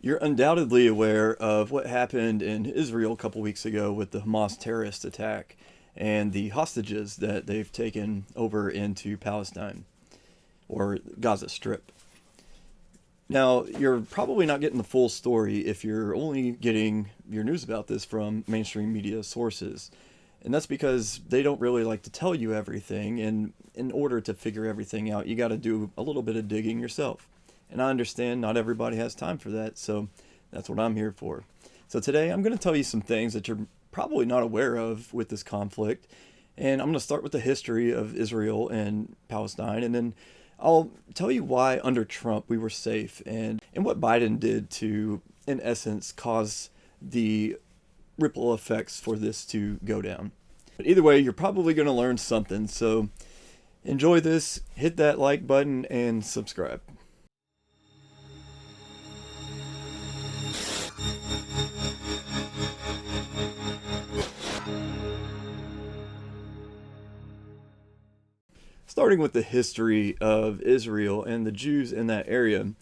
You're undoubtedly aware of what happened in Israel a couple weeks ago with the Hamas terrorist attack and the hostages that they've taken over into Palestine or Gaza Strip. Now, you're probably not getting the full story if you're only getting your news about this from mainstream media sources. And that's because they don't really like to tell you everything, and in order to figure everything out, you got to do a little bit of digging yourself. And I understand not everybody has time for that, so that's what I'm here for. So today I'm going to tell you some things that you're probably not aware of with this conflict. And I'm going to start with the history of Israel and Palestine, and then I'll tell you why under Trump we were safe and what Biden did to, in essence, cause the ripple effects for this to go down. But either way, you're probably going to learn something, so enjoy this, hit that like button, and subscribe. Starting with the history of Israel and the Jews in that area,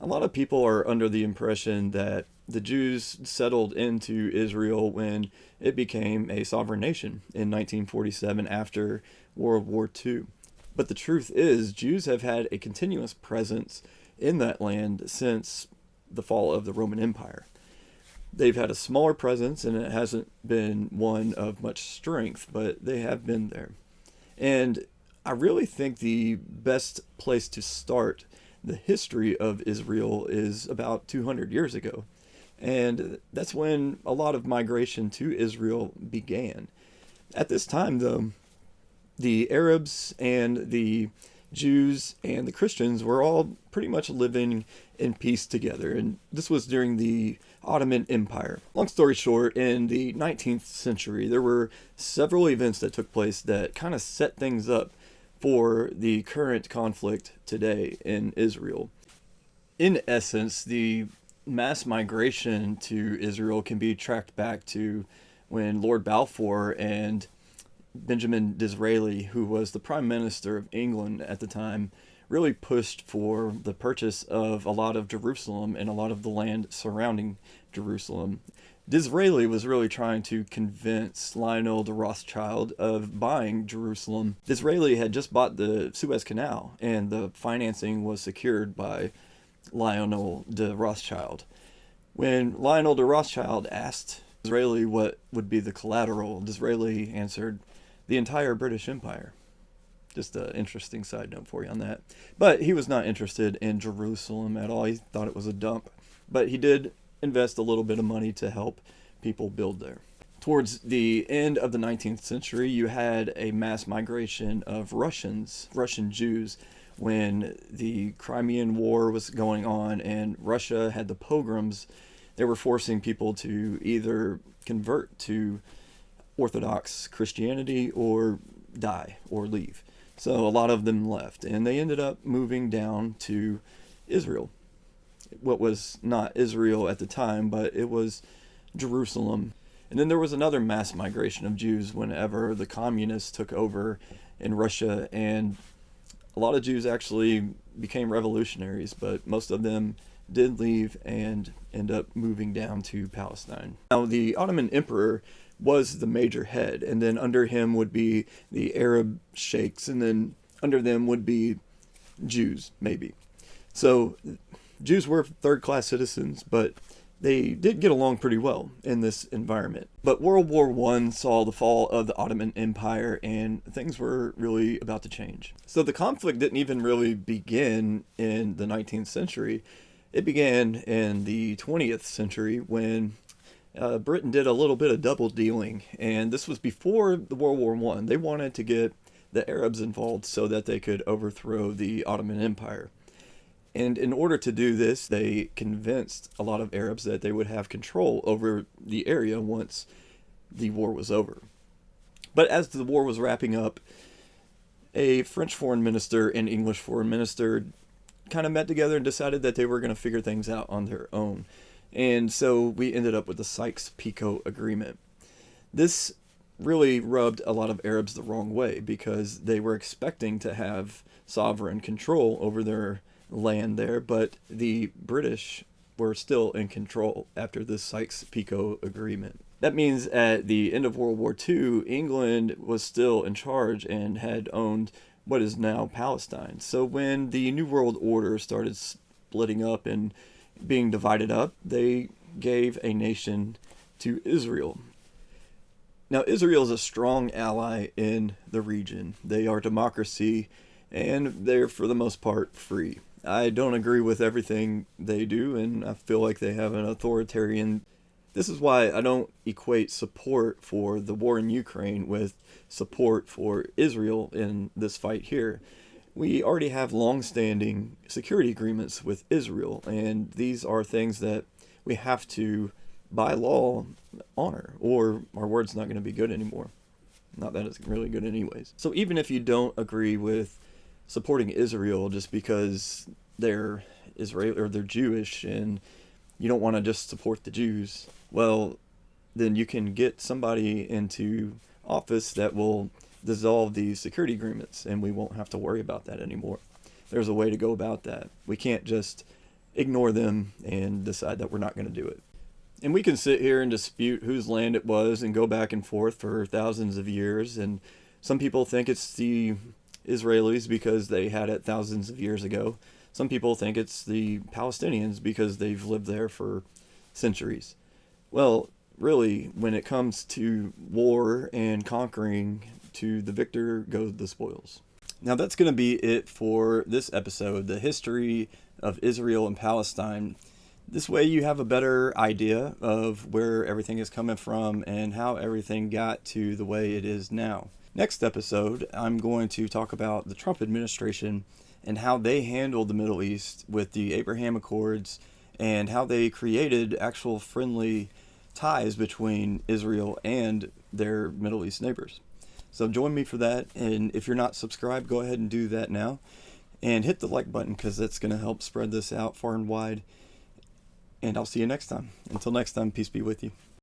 a lot of people are under the impression that the Jews settled into Israel when it became a sovereign nation in 1947 after World War II. But the truth is, Jews have had a continuous presence in that land since the fall of the Roman Empire. They've had a smaller presence, and it hasn't been one of much strength, but they have been there. And I really think the best place to start the history of Israel is about 200 years ago. And that's when a lot of migration to Israel began. At this time, though, the Arabs and the Jews and the Christians were all pretty much living in peace together. And this was during the Ottoman Empire. Long story short, in the 19th century, there were several events that took place that kind of set things up for the current conflict today in Israel. In essence, the mass migration to Israel can be tracked back to when Lord Balfour and Benjamin Disraeli, who was the Prime Minister of England at the time, really pushed for the purchase of a lot of Jerusalem and a lot of the land surrounding Jerusalem. Disraeli was really trying to convince Lionel de Rothschild of buying Jerusalem. Disraeli had just bought the Suez Canal, and the financing was secured by Lionel de Rothschild. When Lionel de Rothschild asked Disraeli what would be the collateral, Disraeli answered, the entire British Empire. Just an interesting side note for you on that. But he was not interested in Jerusalem at all. He thought it was a dump. But he did invest a little bit of money to help people build there. Towards the end of the 19th century, you had a mass migration of Russian Jews, when the Crimean War was going on and Russia had the pogroms. They were forcing people to either convert to Orthodox Christianity or die or leave. So a lot of them left, and they ended up moving down to Israel. What was not Israel at the time, but it was Jerusalem. And then there was another mass migration of Jews whenever the communists took over in Russia, and a lot of Jews actually became revolutionaries, but most of them did leave and end up moving down to Palestine. Now, the Ottoman Emperor was the major head, and then under him would be the Arab sheikhs, and then under them would be Jews, maybe. So Jews were third-class citizens, but they did get along pretty well in this environment. But World War I saw the fall of the Ottoman Empire, and things were really about to change. So the conflict didn't even really begin in the 19th century. It began in the 20th century when Britain did a little bit of double dealing, and this was before the World War I. They wanted to get the Arabs involved so that they could overthrow the Ottoman Empire. And in order to do this, they convinced a lot of Arabs that they would have control over the area once the war was over. But as the war was wrapping up, a French foreign minister and English foreign minister kind of met together and decided that they were going to figure things out on their own. And so we ended up with the Sykes-Picot Agreement. This really rubbed a lot of Arabs the wrong way because they were expecting to have sovereign control over their land there, but the British were still in control after the Sykes-Picot Agreement. That means at the end of World War II, England was still in charge and had owned what is now Palestine. So when the New World Order started splitting up and being divided up, they gave a nation to Israel. Now, Israel is a strong ally in the region. They are a democracy, and they're, for the most part, free. I don't agree with everything they do, and I feel like they have an authoritarian. This is why I don't equate support for the war in Ukraine with support for Israel in this fight here. We already have long-standing security agreements with Israel, and these are things that we have to, by law, honor, or our word's not going to be good anymore. Not that it's really good anyways. So even if you don't agree with supporting Israel just because they're Israel or they're Jewish and you don't want to just support the Jews, well, then you can get somebody into office that will dissolve these security agreements, and we won't have to worry about that anymore. There's a way to go about that. We can't just ignore them and decide that we're not going to do it. And we can sit here and dispute whose land it was and go back and forth for thousands of years, and some people think it's the Israelis because they had it thousands of years ago. Some people think it's the Palestinians because they've lived there for centuries. Well, really, when it comes to war and conquering, to the victor goes the spoils. Now that's going to be it for this episode, the history of Israel and Palestine. This way you have a better idea of where everything is coming from and how everything got to the way it is now. Next episode, I'm going to talk about the Trump administration and how they handled the Middle East with the Abraham Accords and how they created actual friendly ties between Israel and their Middle East neighbors. So join me for that, and if you're not subscribed, go ahead and do that now. And hit the like button because that's going to help spread this out far and wide. And I'll see you next time. Until next time, peace be with you.